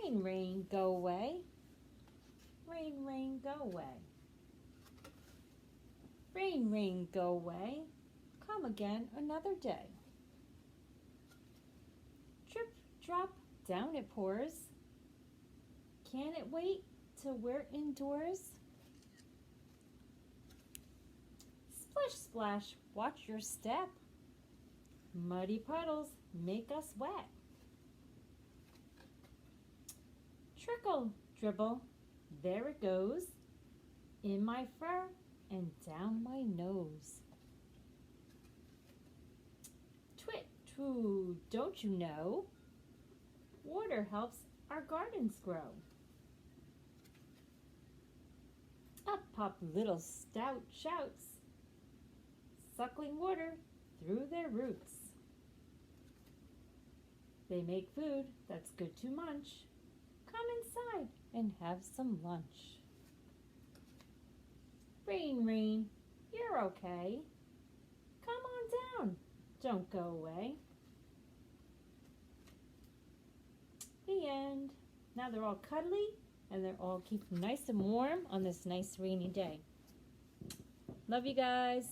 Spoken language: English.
Rain, rain, go away. Rain, rain, go away. Rain, rain, go away. Come again another day. Drip, drop, down it pours. Can it wait till we're indoors? Splish, splash, watch your step. Muddy puddles make us wet. Trickle, dribble, there it goes. In my fur and down my nose. Twit, twoo, don't you know? Water helps our gardens grow. Up pop little stout shouts, suckling water through their roots. They make food that's good to munch. Come inside and have some lunch. Rain, rain, you're okay. Come on down, don't go away. The end. Now they're all cuddly and they're all keep nice and warm on this nice rainy day. Love you guys.